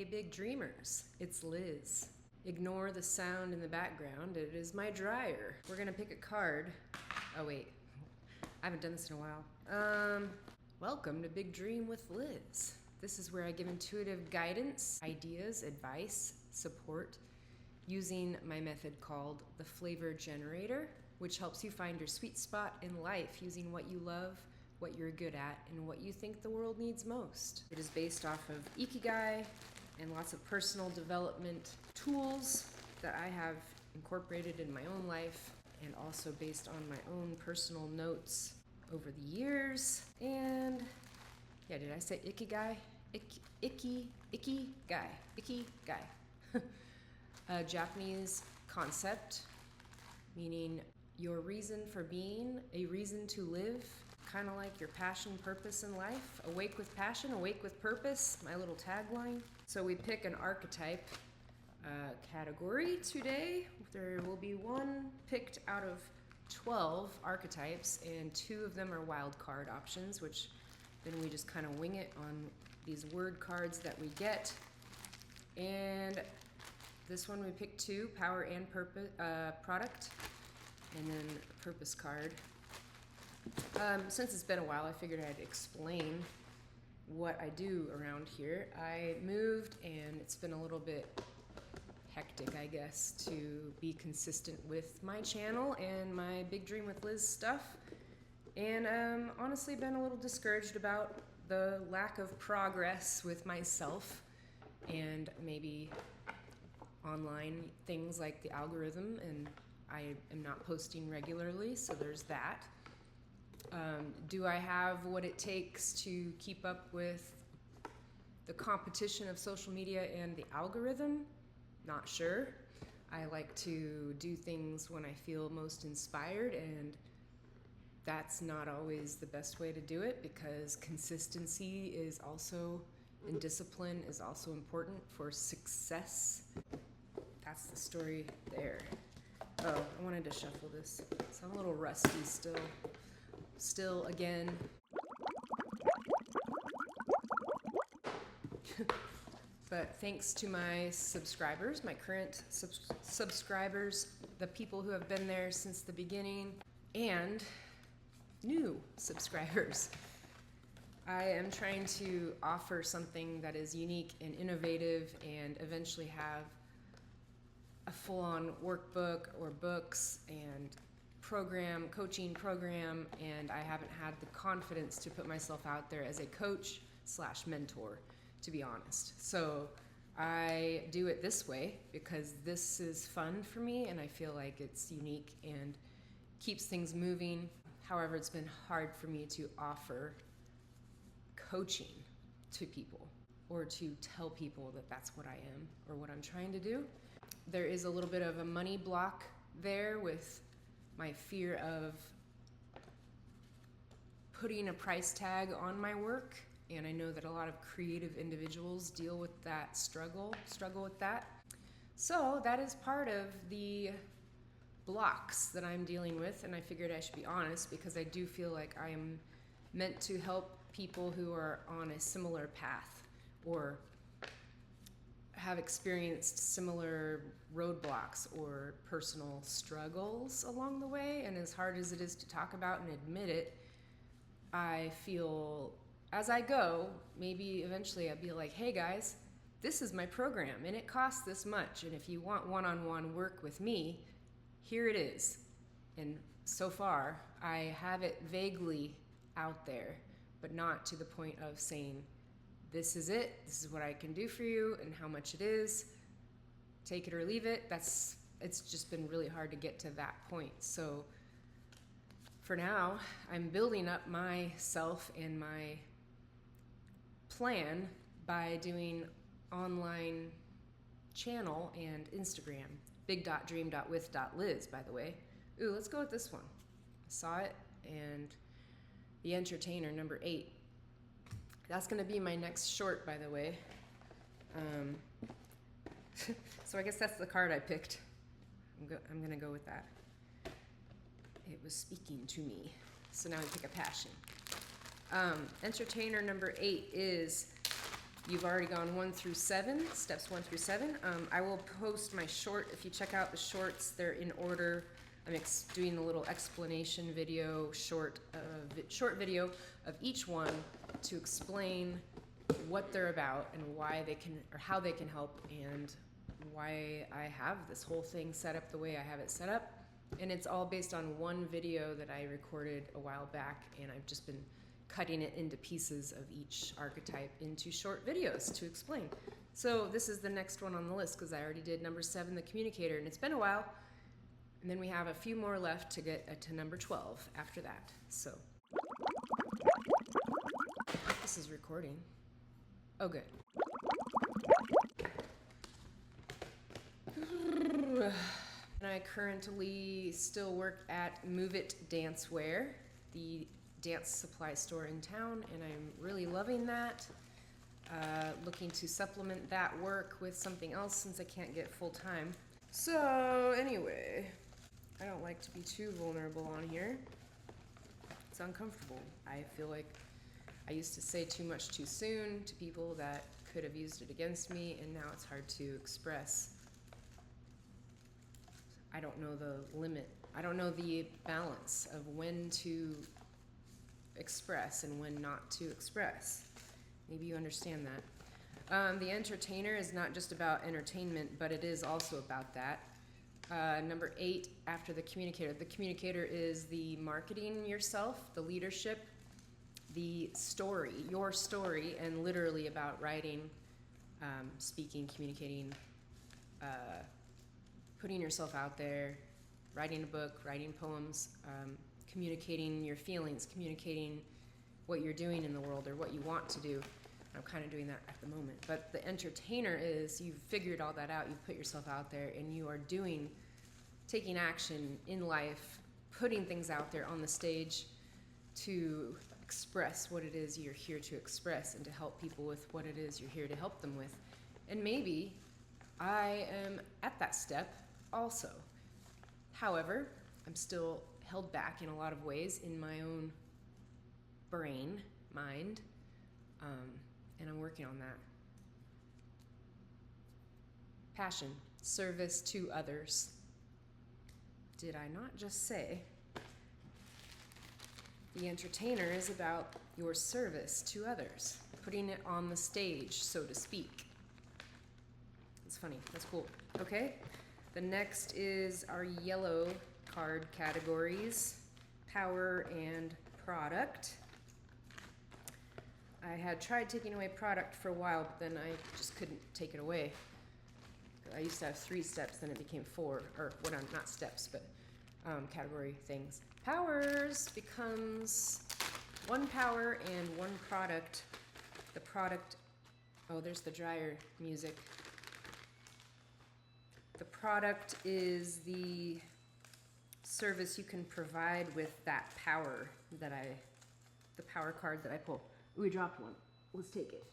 Hey big dreamers, it's Liz. Ignore the sound in the background, it is my dryer. We're gonna pick a card. Oh wait, I haven't done this in a while. Welcome to Big Dream with Liz. This is where I give intuitive guidance, ideas, advice, support, using my method called the Flavor Generator, which helps you find your sweet spot in life using what you love, what you're good at, and what you think the world needs most. It is based off of ikigai and lots of personal development tools that I have incorporated in my own life, and also based on my own personal notes over the years. And yeah, did I say ikigai? Ikigai. A Japanese concept meaning your reason for being, a reason to live, kind of like your passion, purpose in life. Awake with passion, awake with purpose, my little tagline. So we pick an archetype category today. There will be one picked out of 12 archetypes, and 2 of them are wild card options, which then we just kind of wing it on these word cards that we get. And this one we picked 2, power and purpose, product, and then a purpose card. Since it's been a while, I figured I'd explain what I do around here. I moved, and it's been a little bit hectic, I guess, to be consistent with my channel and my Big Dream with Liz stuff. And honestly been a little discouraged about the lack of progress with myself and maybe online things like the algorithm, and I am not posting regularly, so there's that. Do I have what it takes to keep up with the competition of social media and the algorithm? Not sure. I like to do things when I feel most inspired, and that's not always the best way to do it, because consistency is also, and discipline is also important for success. That's the story there. Oh, I wanted to shuffle this. So I'm a little rusty still again. But thanks to my subscribers, my current subscribers, the people who have been there since the beginning, and new subscribers. I am trying to offer something that is unique and innovative, and eventually have a full-on workbook or books and coaching program, and I haven't had the confidence to put myself out there as a coach / mentor, to be honest. So I do it this way because this is fun for me, and I feel like it's unique and keeps things moving. However, it's been hard for me to offer coaching to people, or to tell people that that's what I am or what I'm trying to do. There is a little bit of a money block there with my fear of putting a price tag on my work, and I know that a lot of creative individuals deal with that struggle with that. So that is part of the blocks that I'm dealing with, and I figured I should be honest, because I do feel like I am meant to help people who are on a similar path or have experienced similar roadblocks or personal struggles along the way. And as hard as it is to talk about and admit it, I feel as I go, maybe eventually I'll be like, hey guys, this is my program and it costs this much, and if you want one-on-one work with me, here it is. And so far I have it vaguely out there, but not to the point of saying, this is it, this is what I can do for you and how much it is, take it or leave it. It's just been really hard to get to that point. So for now, I'm building up myself and my plan by doing online channel and Instagram, big.dream.with.liz, by the way. Ooh, let's go with this one. I saw it, and the Entertainer, number 8. That's going to be my next short, by the way. So I guess that's the card I picked. I'm going to go with that. It was speaking to me. So now we pick a passion. Entertainer number 8 is You've already gone 1 through 7, steps 1 through 7. I will post my short. If you check out the shorts, they're in order. I'm doing a little explanation video, short video of each one to explain what they're about and why they can, or how they can help, and why I have this whole thing set up the way I have it set up. And it's all based on one video that I recorded a while back, and I've just been cutting it into pieces of each archetype into short videos to explain. So this is the next one on the list because I already did number 7, the communicator, and it's been a while. And then we have a few more left to get to number 12 after that. So this is recording. Oh, good. And I currently still work at Move It Dancewear, the dance supply store in town, and I'm really loving that. Looking to supplement that work with something else since I can't get full time. So anyway, I don't like to be too vulnerable on here. It's uncomfortable. I feel like I used to say too much too soon to people that could have used it against me, and now it's hard to express. I don't know the limit. I don't know the balance of when to express and when not to express. Maybe you understand that. The entertainer is not just about entertainment, but it is also about that. Number 8, after the communicator. The communicator is the marketing yourself, the leadership, the story, your story, and literally about writing, speaking, communicating, putting yourself out there, writing a book, writing poems, communicating your feelings, communicating what you're doing in the world or what you want to do. I'm kind of doing that at the moment. But the entertainer is you've figured all that out, you've put yourself out there, and you are taking action in life, putting things out there on the stage to express what it is you're here to express and to help people with what it is you're here to help them with. And maybe I am at that step also. However, I'm still held back in a lot of ways in my own mind, and I'm working on that. Passion, service to others. Did I not just say the entertainer is about your service to others, putting it on the stage, so to speak? It's funny. That's cool. Okay. The next is our yellow card categories, power and product. I had tried taking away product for a while, but then I just couldn't take it away. I used to have 3 steps, then it became 4, or well, not steps, but category things. Powers becomes 1 power and 1 product. The product, oh, there's the dryer music. The product is the service you can provide with that power the power card that I pull. Ooh, we dropped one. Let's take it.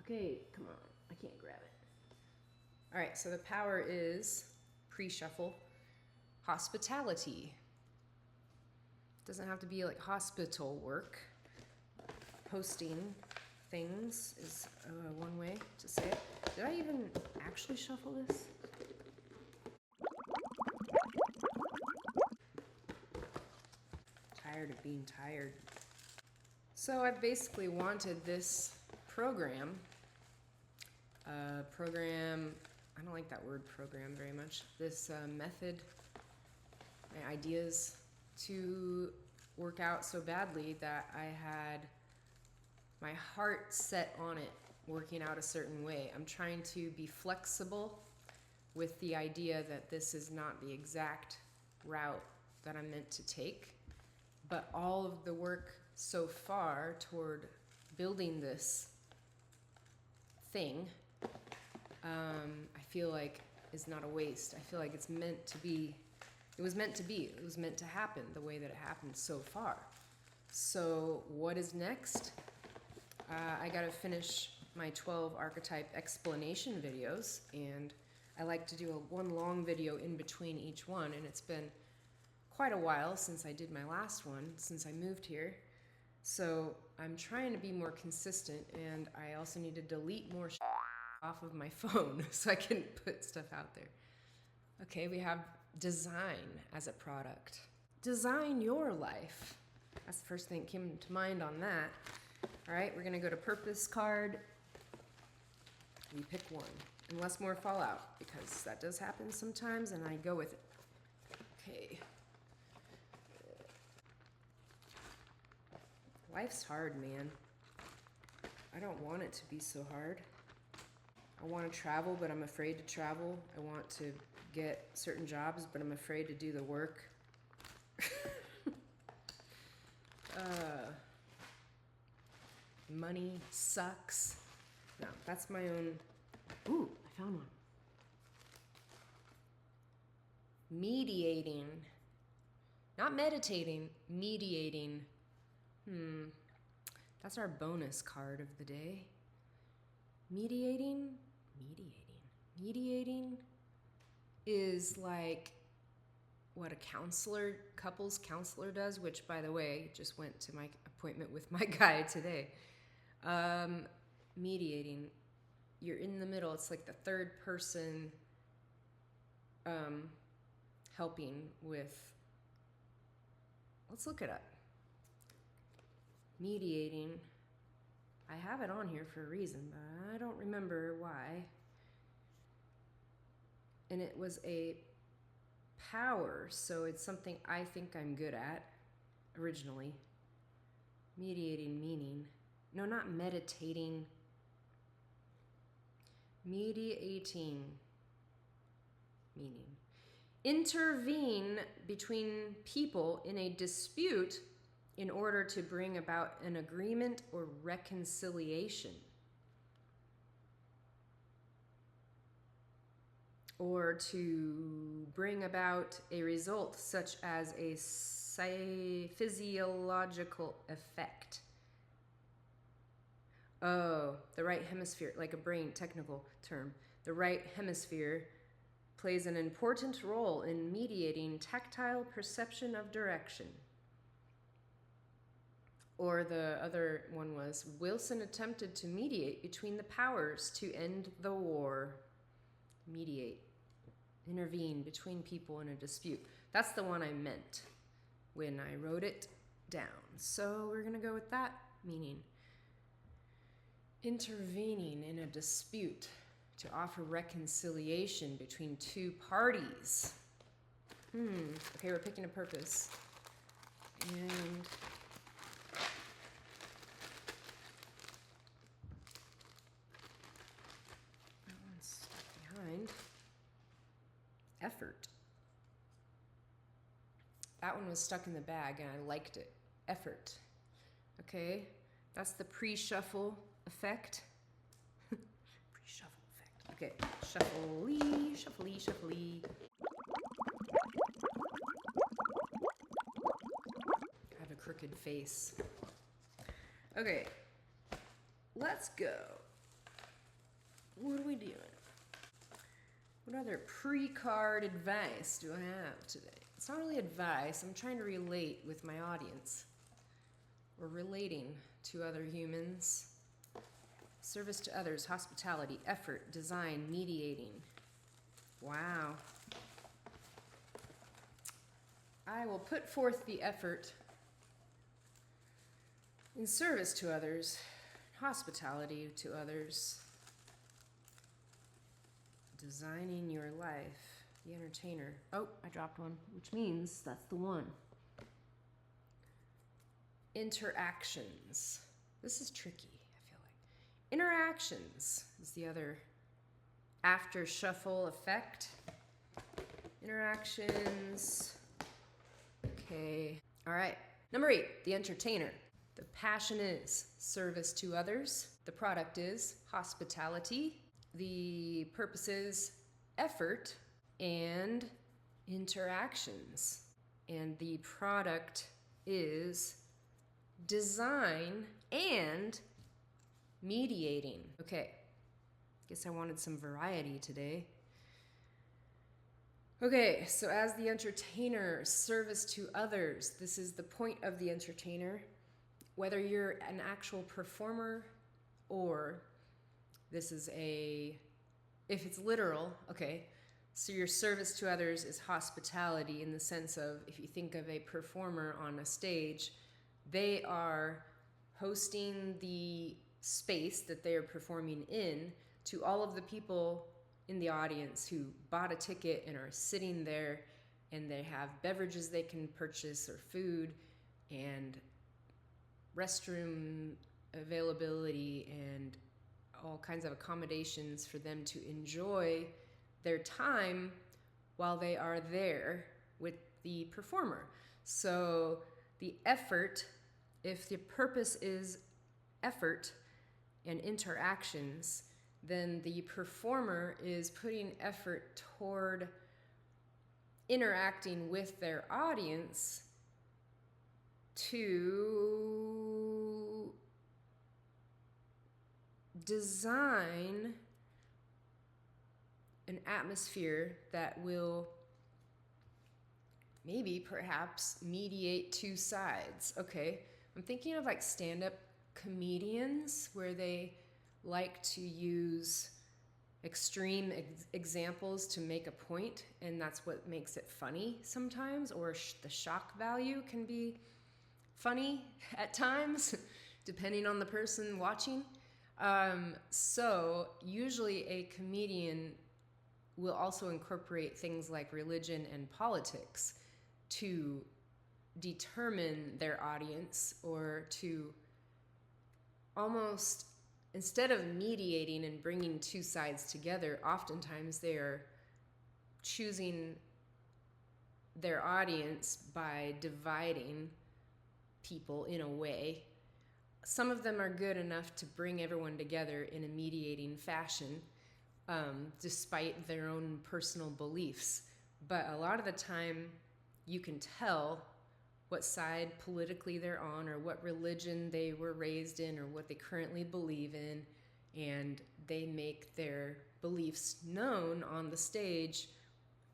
Okay, come on. I can't grab it. All right, so the power is pre-shuffle. Hospitality. Doesn't have to be like hospital work. Hosting things is one way to say it. Did I even actually shuffle this? Tired of being tired. So I've basically wanted this program, I don't like that word program very much, this method, my ideas to work out so badly that I had my heart set on it working out a certain way. I'm trying to be flexible with the idea that this is not the exact route that I'm meant to take, but all of the work so far toward building this thing, I feel like is not a waste. I feel like it's meant to be. It was meant to be. It was meant to happen the way that it happened so far. So what is next? I gotta finish my 12 archetype explanation videos, and I like to do one long video in between each one, and it's been quite a while since I did my last one, since I moved here. So I'm trying to be more consistent, and I also need to delete more off of my phone so I can put stuff out there. Okay, we have design as a product. Design your life. That's the first thing that came to mind on that. All right, we're gonna go to purpose card. We pick one, unless more fall out, because that does happen sometimes, and I go with it. Okay. Life's hard, man. I don't want it to be so hard. I want to travel, but I'm afraid to travel. I want to get certain jobs, but I'm afraid to do the work. Money sucks. No, that's my own. Ooh, I found one. Mediating. Not meditating, mediating. That's our bonus card of the day. Mediating is like what a couples counselor does, which, by the way, just went to my appointment with my guy today. Mediating, you're in the middle. It's like the third person helping with, let's look it up. Mediating, I have it on here for a reason, but I don't remember why. And it was a power, so it's something I think I'm good at originally. Mediating meaning, no, not meditating. Mediating meaning. Intervene between people in a dispute in order to bring about an agreement or reconciliation. Or to bring about a result such as a physiological effect. Oh, the right hemisphere, like a brain technical term. The right hemisphere plays an important role in mediating tactile perception of direction. Or the other one was, Wilson attempted to mediate between the powers to end the war. Mediate. Intervene between people in a dispute. That's the one I meant when I wrote it down. So we're going to go with that meaning. Intervening in a dispute to offer reconciliation between two parties. Okay, we're picking a purpose. And that one's stuck behind. Effort. That one was stuck in the bag and I liked it. Effort. Okay, that's the pre-shuffle effect. Pre-shuffle effect. Okay, shuffly, shuffly, shuffly. I have a crooked face. Okay, let's go. What are we doing? What other pre-card advice do I have today? It's not really advice. I'm trying to relate with my audience. We're relating to other humans. Service to others, hospitality, effort, design, mediating. Wow. I will put forth the effort in service to others, hospitality to others, designing your life, the entertainer. Oh, I dropped one, which means that's the one. Interactions. This is tricky, I feel like. Interactions is the other after shuffle effect. Interactions. Okay. All right. Number 8, the entertainer. The passion is service to others. The product is hospitality. The purpose is effort and interactions. And the product is design and mediating. Okay, guess I wanted some variety today. Okay, so as the entertainer, service to others. This is the point of the entertainer. whether you're an actual performer or this is if it's literal, okay, so your service to others is hospitality in the sense of, if you think of a performer on a stage, they are hosting the space that they are performing in to all of the people in the audience who bought a ticket and are sitting there, and they have beverages they can purchase or food and restroom availability and all kinds of accommodations for them to enjoy their time while they are there with the performer. So the effort, if the purpose is effort and interactions, then the performer is putting effort toward interacting with their audience to design an atmosphere that will maybe perhaps mediate two sides. Okay, I'm thinking of like stand-up comedians where they like to use extreme examples to make a point, and that's what makes it funny sometimes, or the shock value can be funny at times depending on the person watching. So usually a comedian will also incorporate things like religion and politics to determine their audience, or to almost, instead of mediating and bringing two sides together, oftentimes they are choosing their audience by dividing people in a way. Some of them are good enough to bring everyone together in a mediating fashion, despite their own personal beliefs. But a lot of the time, you can tell what side politically they're on, or what religion they were raised in, or what they currently believe in, and they make their beliefs known on the stage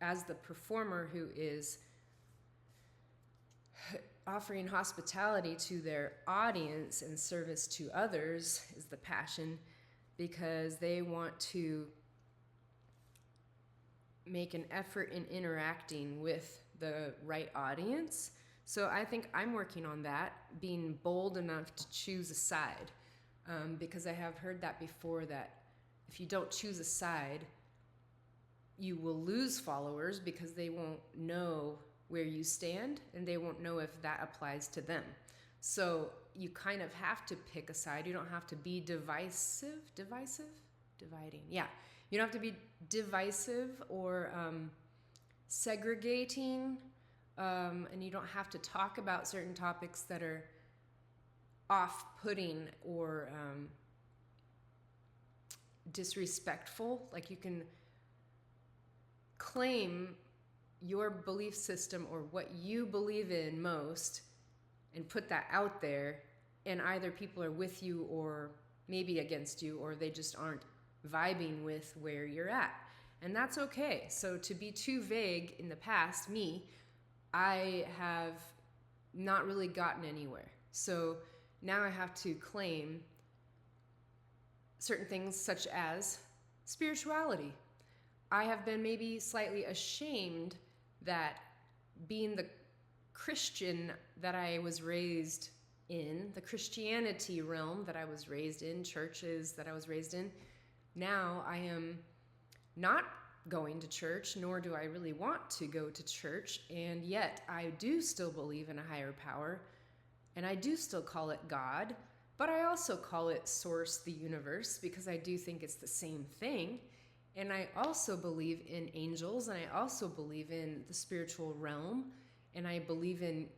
as the performer who is offering hospitality to their audience and service to others is the passion, because they want to make an effort in interacting with the right audience. So I think I'm working on that, being bold enough to choose a side, because I have heard that before, that if you don't choose a side, you will lose followers because they won't know where you stand and they won't know if that applies to them. So you kind of have to pick a side. You don't have to be dividing. Yeah. You don't have to be divisive or segregating, and you don't have to talk about certain topics that are off-putting or disrespectful. Like, you can claim your belief system or what you believe in most and put that out there, and either people are with you or maybe against you, or they just aren't vibing with where you're at. And that's okay. So to be too vague in the past, I have not really gotten anywhere. So now I have to claim certain things such as spirituality. I have been maybe slightly ashamed that being the Christian that I was raised in, the Christianity realm that I was raised in, churches that I was raised in, now I am not going to church, nor do I really want to go to church, and yet I do still believe in a higher power, and I do still call it God, but I also call it Source, the universe, because I do think it's the same thing. And I also believe in angels, and I also believe in the spiritual realm, and I believe in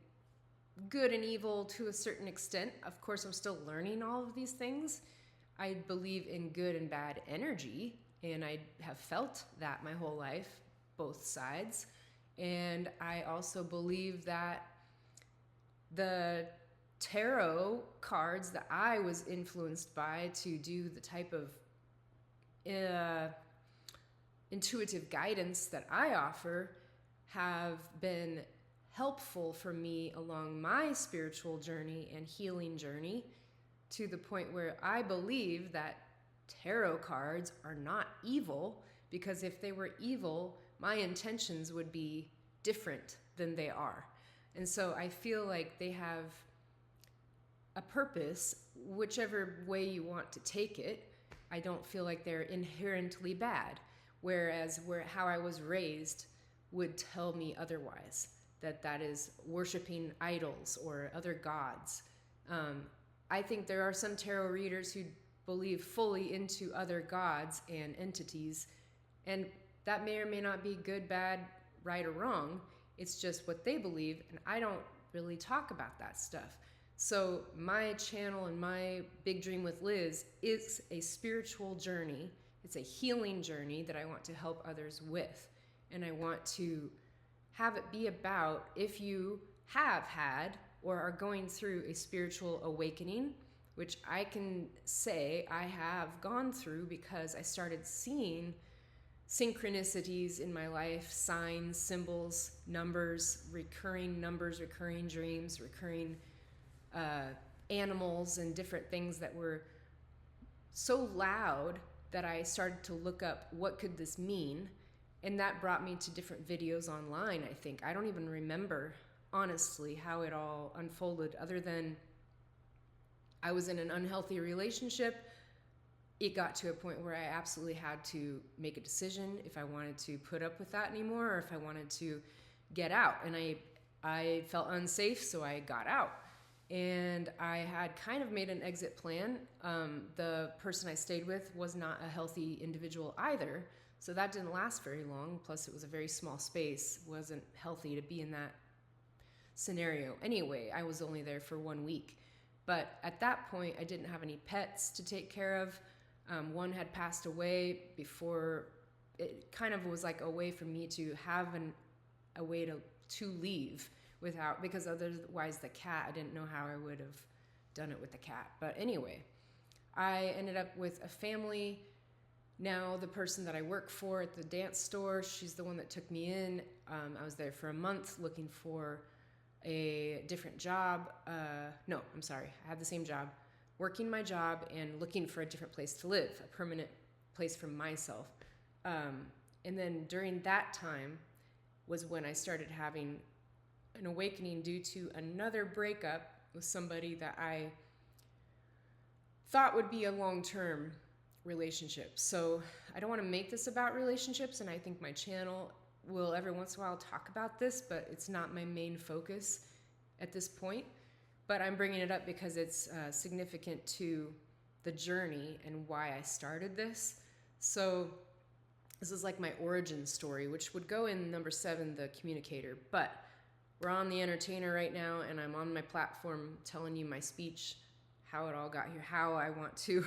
good and evil to a certain extent. Of course, I'm still learning all of these things. I believe in good and bad energy, and I have felt that my whole life, both sides. And I also believe that the tarot cards that I was influenced by to do the type of intuitive guidance that I offer have been helpful for me along my spiritual journey and healing journey, to the point where I believe that tarot cards are not evil, because if they were evil, my intentions would be different than they are. And so I feel like they have a purpose, whichever way you want to take it. I don't feel like they're inherently bad, whereas how I was raised would tell me otherwise, that is worshiping idols or other gods. I think there are some tarot readers who believe fully into other gods and entities, and that may or may not be good, bad, right, or wrong. It's just what they believe, and I don't really talk about that stuff. So my channel and my Big Dream with Liz is a spiritual journey. It's a healing journey that I want to help others with. And I want to have it be about, if you have had or are going through a spiritual awakening, which I can say I have gone through, because I started seeing synchronicities in my life, signs, symbols, numbers, recurring dreams, recurring animals, and different things that were so loud that I started to look up what could this mean. And that brought me to different videos online, I think. I don't even remember, honestly, how it all unfolded, other than I was in an unhealthy relationship. It got to a point where I absolutely had to make a decision if I wanted to put up with that anymore, or if I wanted to get out. And I felt unsafe, so I got out. And I had kind of made an exit plan. The person I stayed with was not a healthy individual either, so that didn't last very long. Plus, it was a very small space. It wasn't healthy to be in that scenario. Anyway, I was only there for 1 week. But at that point, I didn't have any pets to take care of. One had passed away before. It kind of was like a way for me to have a way to leave without, because otherwise the cat, I didn't know how I would have done it with the cat. But anyway, I ended up with a family. Now the person that I work for at the dance store, she's the one that took me in. I was there for a month looking for a different job. No, I'm sorry. I had the same job, working my job and looking for a different place to live, a permanent place for myself. And then during that time was when I started having an awakening due to another breakup with somebody that I thought would be a long-term relationship. So I don't want to make this about relationships, and I think my channel will every once in a while talk about this, but it's not my main focus at this point. But I'm bringing it up because it's significant to the journey and why I started this. So this is like my origin story, which would go in number 7, the communicator. But we're on the entertainer right now, and I'm on my platform telling you my speech, how it all got here, how I want to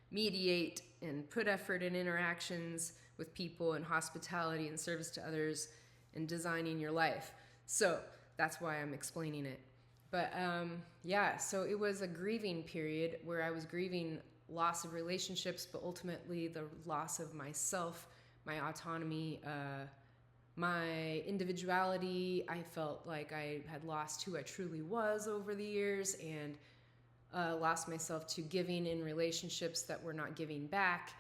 mediate and put effort in interactions with people and hospitality and service to others and designing your life. So that's why I'm explaining it. But yeah, so it was a grieving period where I was grieving loss of relationships, but ultimately the loss of myself, my autonomy, my individuality. I felt like I had lost who I truly was over the years, and lost myself to giving in relationships that were not giving back.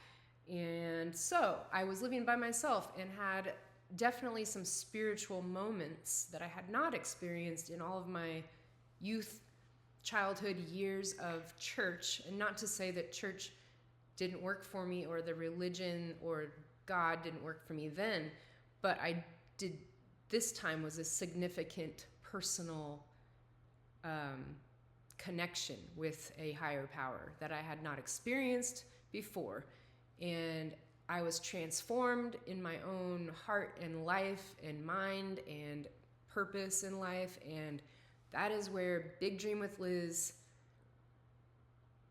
And so I was living by myself and had definitely some spiritual moments that I had not experienced in all of my youth, childhood years of church. And not to say that church didn't work for me, or the religion or God didn't work for me then, but I did. This time was a significant personal connection with a higher power that I had not experienced before. And I was transformed in my own heart and life and mind and purpose in life. And that is where Big Dream with Liz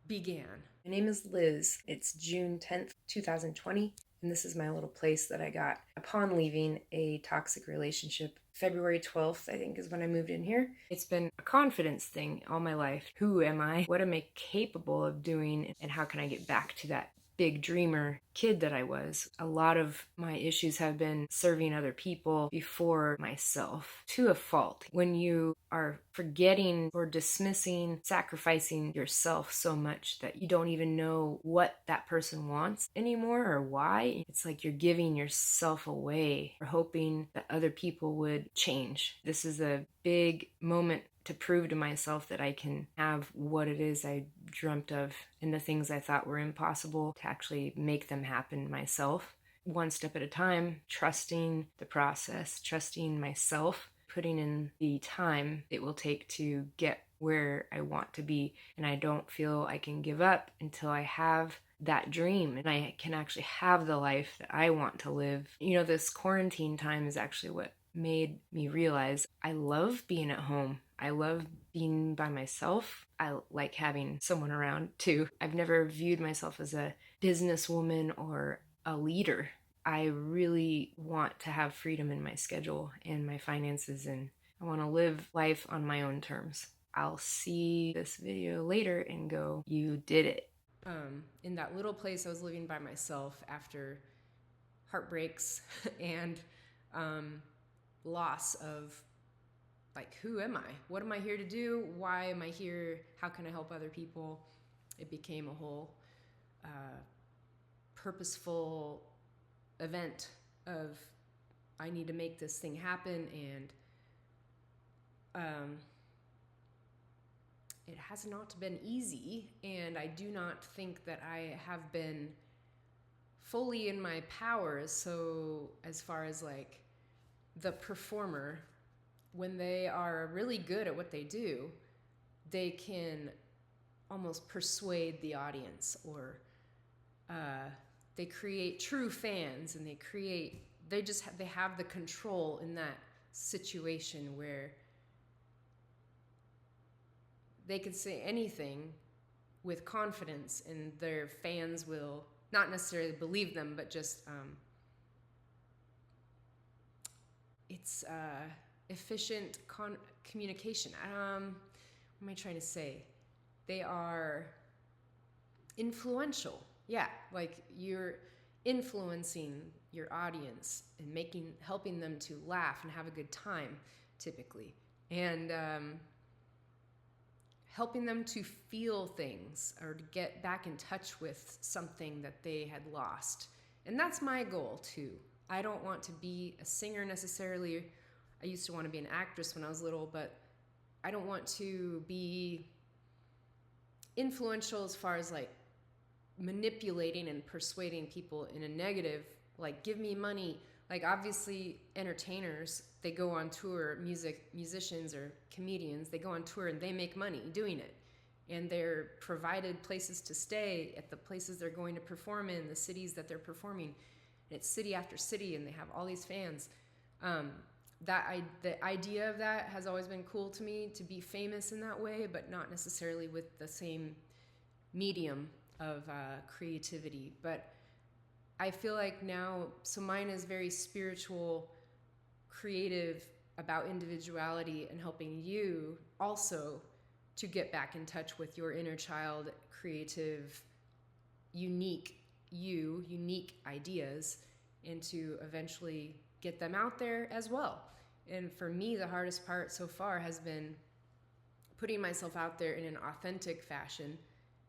began. My name is Liz. It's June 10th, 2020. And this is my little place that I got upon leaving a toxic relationship. February 12th, I think, is when I moved in here. It's been a confidence thing all my life. Who am I? What am I capable of doing? And how can I get back to that big dreamer kid that I was. A lot of my issues have been serving other people before myself, to a fault. When you are forgetting or dismissing, sacrificing yourself so much that you don't even know what that person wants anymore or why, it's like you're giving yourself away or hoping that other people would change. This is a big moment to prove to myself that I can have what it is I dreamt of and the things I thought were impossible to actually make them happen myself. One step at a time, trusting the process, trusting myself, putting in the time it will take to get where I want to be. And I don't feel I can give up until I have that dream and I can actually have the life that I want to live. This quarantine time is actually what made me realize I love being at home. I love being by myself. I like having someone around too. I've never viewed myself as a businesswoman or a leader. I really want to have freedom in my schedule and my finances, and I want to live life on my own terms. I'll see this video later and go, you did it. In that little place I was living by myself after heartbreaks and loss of, like, who am I? What am I here to do? Why am I here? How can I help other people? It became a whole purposeful event of I need to make this thing happen, and it has not been easy, and I do not think that I have been fully in my powers. So as far as like the performer, when they are really good at what they do, they can almost persuade the audience, or they create true fans, and they have the control in that situation where they could say anything with confidence and their fans will not necessarily believe them, but just it's efficient communication. What am I trying to say? They are influential. Yeah, like you're influencing your audience and helping them to laugh and have a good time, typically, and helping them to feel things or to get back in touch with something that they had lost. And that's my goal too. I don't want to be a singer necessarily. I used to want to be an actress when I was little, but I don't want to be influential as far as like manipulating and persuading people in a negative, like give me money. Like obviously entertainers, they go on tour, musicians or comedians, they go on tour and they make money doing it. And they're provided places to stay at the places they're going to perform in, the cities that they're performing. And it's city after city, and they have all these fans. The idea of that has always been cool to me, to be famous in that way, but not necessarily with the same medium of creativity. But I feel like now, so mine is very spiritual, creative, about individuality and helping you also to get back in touch with your inner child, creative, unique ideas, and to eventually get them out there as well. And for me, the hardest part so far has been putting myself out there in an authentic fashion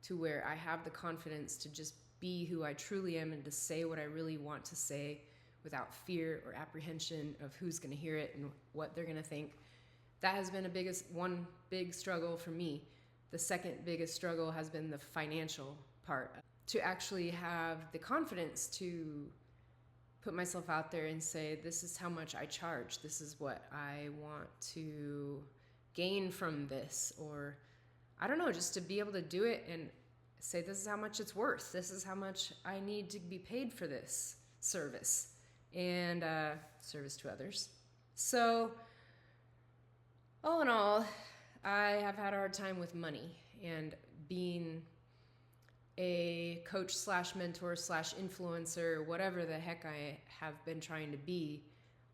to where I have the confidence to just be who I truly am and to say what I really want to say without fear or apprehension of who's going to hear it and what they're going to think. That has been one big struggle for me. The second biggest struggle has been the financial part. To actually have the confidence to put myself out there and say, this is how much I charge. This is what I want to gain from this. Or, I don't know, just to be able to do it and say, this is how much it's worth. This is how much I need to be paid for this service and service to others. So, all in all, I have had a hard time with money, and being a coach / mentor / influencer, whatever the heck I have been trying to be.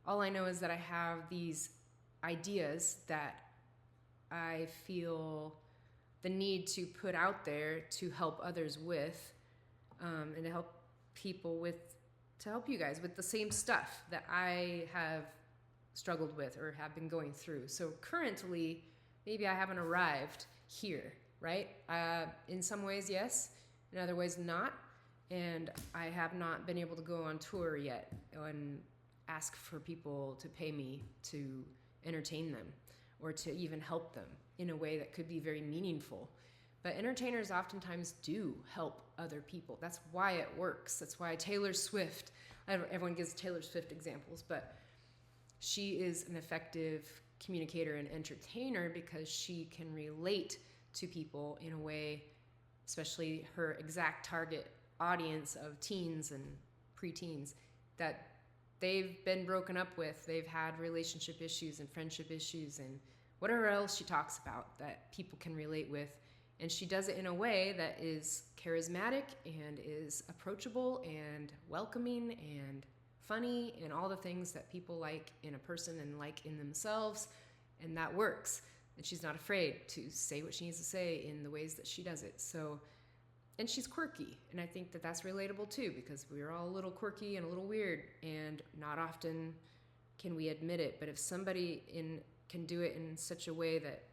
All I know is that I have these ideas that I feel the need to put out there to help others with, and to help you guys with the same stuff that I have struggled with or have been going through. So currently, maybe I haven't arrived here, right? In some ways, yes. In other ways, not. And I have not been able to go on tour yet and ask for people to pay me to entertain them or to even help them in a way that could be very meaningful. But entertainers oftentimes do help other people. That's why it works. That's why Taylor Swift, everyone gives Taylor Swift examples, but she is an effective communicator and entertainer because she can relate to people in a way, especially her exact target audience of teens and preteens, that they've been broken up with. They've had relationship issues and friendship issues and whatever else she talks about that people can relate with. And she does it in a way that is charismatic and is approachable and welcoming and funny and all the things that people like in a person and like in themselves. And that works. And she's not afraid to say what she needs to say in the ways that she does it. So, and she's quirky. And I think that that's relatable too, because we're all a little quirky and a little weird, and not often can we admit it. But if somebody can do it in such a way that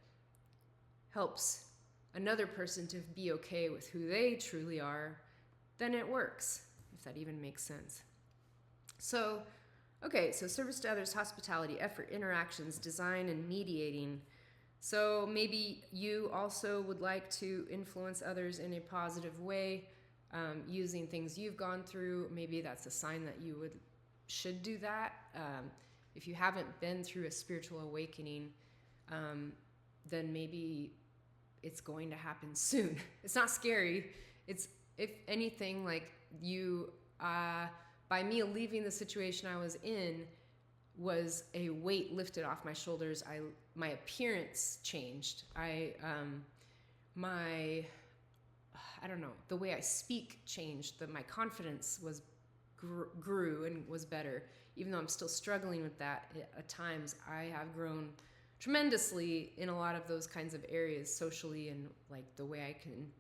helps another person to be okay with who they truly are, then it works, if that even makes sense. So, okay, so service to others, hospitality, effort, interactions, design, and mediating. So maybe you also would like to influence others in a positive way, using things you've gone through. Maybe that's a sign that you should do that. If you haven't been through a spiritual awakening, then maybe it's going to happen soon. It's not scary. It's, if anything, like you, by me leaving the situation I was in, was a weight lifted off my shoulders. My appearance changed. I don't know, the way I speak changed. My confidence grew and was better. Even though I'm still struggling with that at times, I have grown tremendously in a lot of those kinds of areas, socially, and like the way I can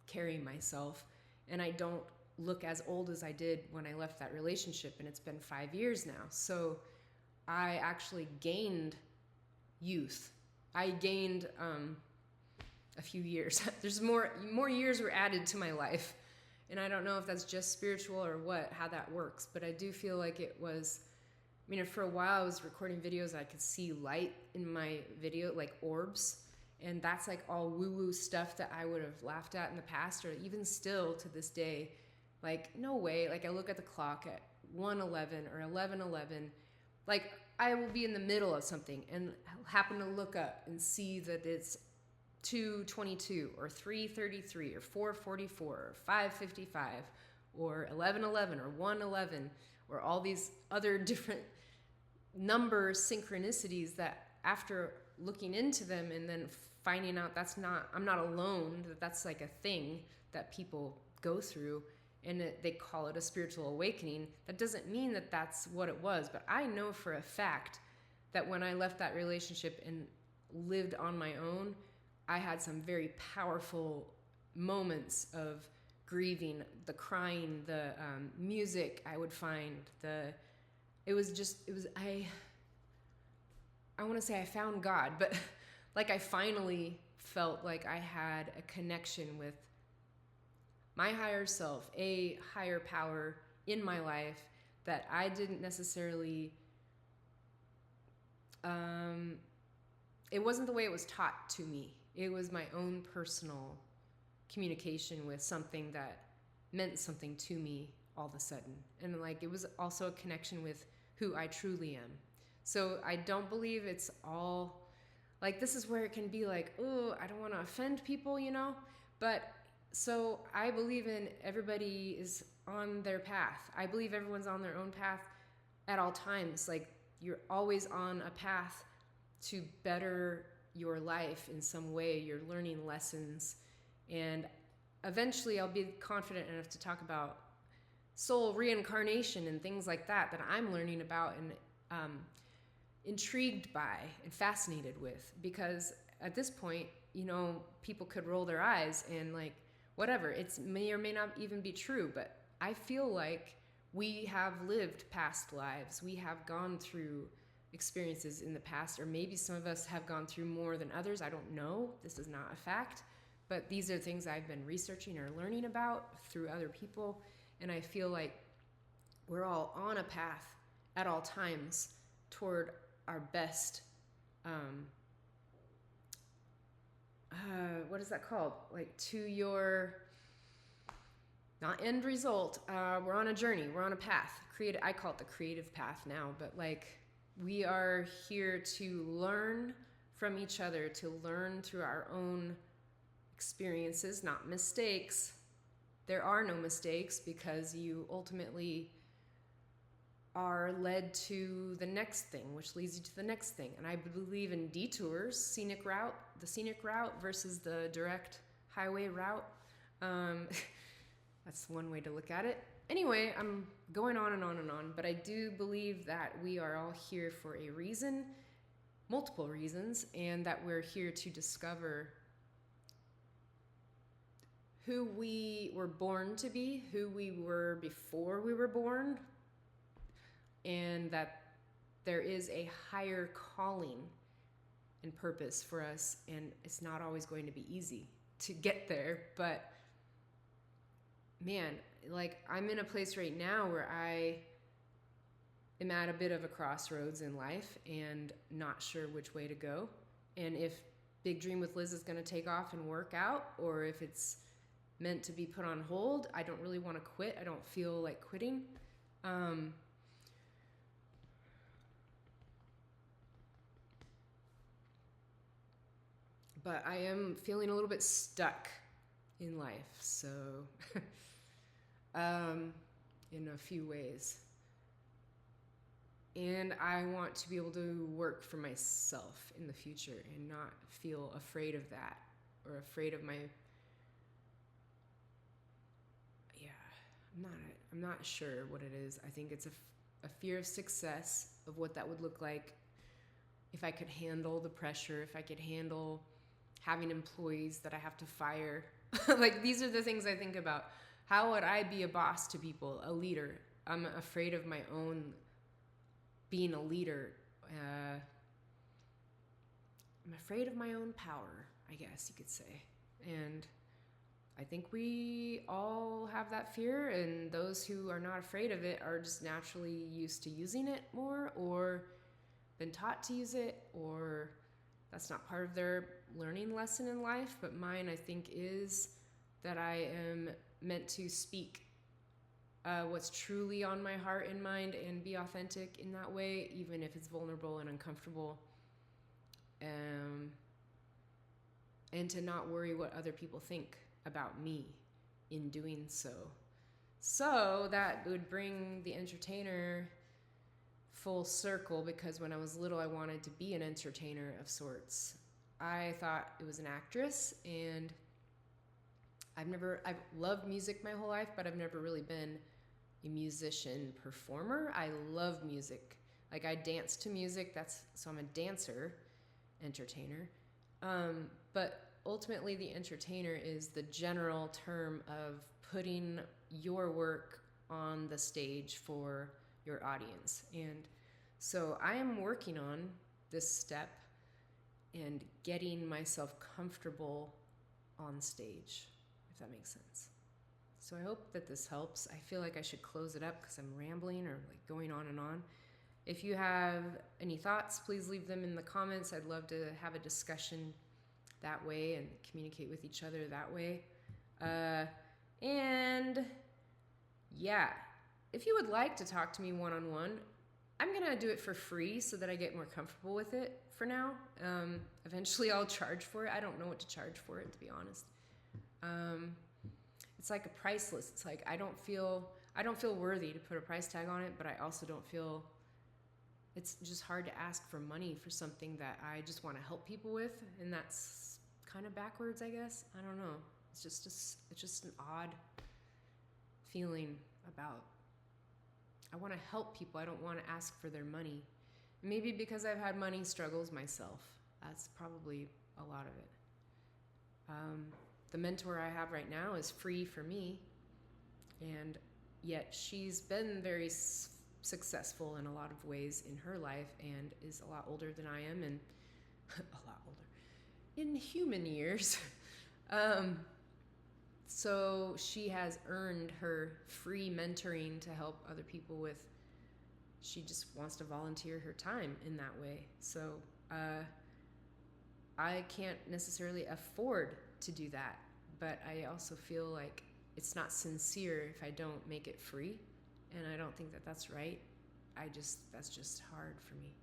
carry myself. And I don't look as old as I did when I left that relationship, and it's been 5 years now. So I actually gained youth. I gained a few years. There's more years were added to my life. And I don't know if that's just spiritual or how that works, but I do feel like it was. I mean, for a while I was recording videos, I could see light in my video, like orbs. And that's like all woo-woo stuff that I would have laughed at in the past, or even still to this day. Like, no way. Like, I look at the clock at 1:11 or 11:11. Like, I will be in the middle of something and happen to look up and see that it's 2:22 or 3:33 or 4:44 or 5:55 or 11:11 or 1:11 or all these other different number synchronicities that, after looking into them and then finding out I'm not alone, that's like a thing that people go through, and they call it a spiritual awakening. That doesn't mean that that's what it was, but I know for a fact that when I left that relationship and lived on my own, I had some very powerful moments of grieving, the crying, the music I would find, I want to say I found God, but like I finally felt like I had a connection with my higher self, a higher power in my life that I didn't necessarily, it wasn't the way it was taught to me. It was my own personal communication with something that meant something to me all of a sudden. And like, it was also a connection with who I truly am. So I don't believe it's all, like, this is where it can be like, oh, I don't want to offend people, But so I believe in everybody is on their path. I believe everyone's on their own path at all times. Like, you're always on a path to better your life in some way. You're learning lessons. And eventually I'll be confident enough to talk about soul reincarnation and things like that I'm learning about and intrigued by and fascinated with. Because at this point, people could roll their eyes and like, whatever. It may or may not even be true, but I feel like we have lived past lives. We have gone through experiences in the past, or maybe some of us have gone through more than others. I don't know. This is not a fact, but these are things I've been researching or learning about through other people. And I feel like we're all on a path at all times toward our best, what is that called? Like to your, not end result. We're on a journey. We're on a path. I call it the creative path now, but like we are here to learn from each other, to learn through our own experiences, not mistakes. There are no mistakes because you ultimately are led to the next thing, which leads you to the next thing. And I believe in detours, the scenic route versus the direct highway route. That's one way to look at it. Anyway, I'm going on and on and on, but I do believe that we are all here for a reason, multiple reasons, and that we're here to discover who we were born to be, who we were before we were born, and that there is a higher calling and purpose for us, and it's not always going to be easy to get there, but man, like I'm in a place right now where I am at a bit of a crossroads in life and not sure which way to go. And if Big Dream with Liz is going to take off and work out, or if it's meant to be put on hold, I don't really want to quit. I don't feel like quitting. But I am feeling a little bit stuck in life, so in a few ways. And I want to be able to work for myself in the future and not feel afraid of that, or afraid of my, I'm not sure what it is. I think it's a fear of success, of what that would look like if I could handle the pressure, if I could handle having employees that I have to fire. Like, these are the things I think about. How would I be a boss to people, a leader? I'm afraid of my own being a leader. I'm afraid of my own power, I guess you could say. And I think we all have that fear, and those who are not afraid of it are just naturally used to using it more, or been taught to use it, or that's not part of their learning lesson in life. But mine, I think, is that I am meant to speak what's truly on my heart and mind and be authentic in that way, even if it's vulnerable and uncomfortable. And to not worry what other people think about me in doing so. So that would bring the entertainer full circle, because when I was little, I wanted to be an entertainer of sorts. I thought it was an actress, and I've loved music my whole life, but I've never really been a musician performer. I love music. Like, I dance to music. So I'm a dancer, entertainer. But ultimately, the entertainer is the general term of putting your work on the stage for your audience. And so I am working on this step and getting myself comfortable on stage, if that makes sense. So I hope that this helps. I feel like I should close it up because I'm rambling or like going on and on. If you have any thoughts, please leave them in the comments. I'd love to have a discussion that way and communicate with each other that way. And yeah, if you would like to talk to me one-on-one, I'm gonna do it for free so that I get more comfortable with it for now. Eventually I'll charge for it. I don't know what to charge for it, to be honest. It's like a price list. It's like I don't feel worthy to put a price tag on it, but I also don't feel, it's just hard to ask for money for something that I just want to help people with, and that's kind of backwards, I guess. I don't know. It's just an odd feeling about, I want to help people. I don't want to ask for their money. Maybe because I've had money struggles myself. That's probably a lot of it. the mentor I have right now is free for me, and yet she's been very successful in a lot of ways in her life and is a lot older than I am, and a lot older in human years. So she has earned her free mentoring to help other people with, she just wants to volunteer her time in that way. So I can't necessarily afford to do that, but I also feel like it's not sincere if I don't make it free, and I don't think that that's right. That's just hard for me.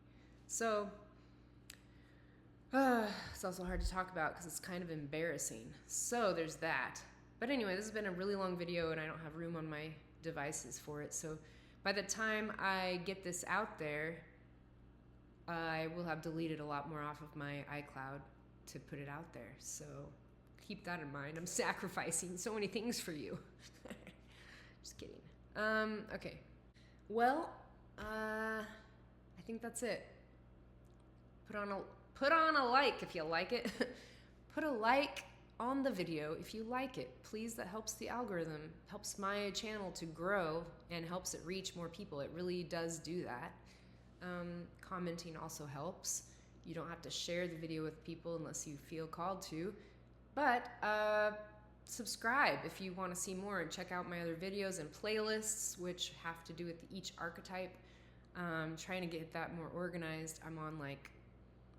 So it's also hard to talk about because it's kind of embarrassing. So there's that. But anyway, this has been a really long video and I don't have room on my devices for it. So by the time I get this out there, I will have deleted a lot more off of my iCloud to put it out there. So keep that in mind. I'm sacrificing so many things for you. Just kidding. Okay. Well, I think that's it. Put on a like if you like it. Put a like on the video if you like it. Please, that helps the algorithm, helps my channel to grow, and helps it reach more people. It really does do that. Commenting also helps. You don't have to share the video with people unless you feel called to. But subscribe if you want to see more, and check out my other videos and playlists, which have to do with each archetype. Trying to get that more organized. I'm on like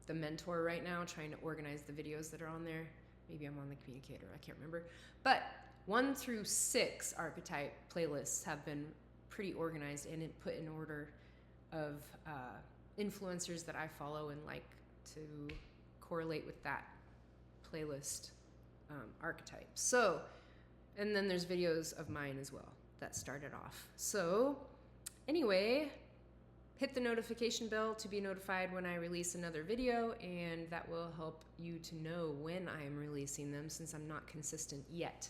the mentor right now, trying to organize the videos that are on there. Maybe I'm on the communicator, I can't remember. But 1 through 6 archetype playlists have been pretty organized and put in order of influencers that I follow and like to correlate with that playlist archetype. So, and then there's videos of mine as well that started off. So anyway, hit the notification bell to be notified when I release another video, and that will help you to know when I am releasing them, since I'm not consistent yet.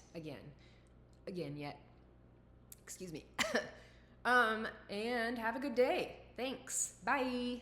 Excuse me. And have a good day. Thanks. Bye.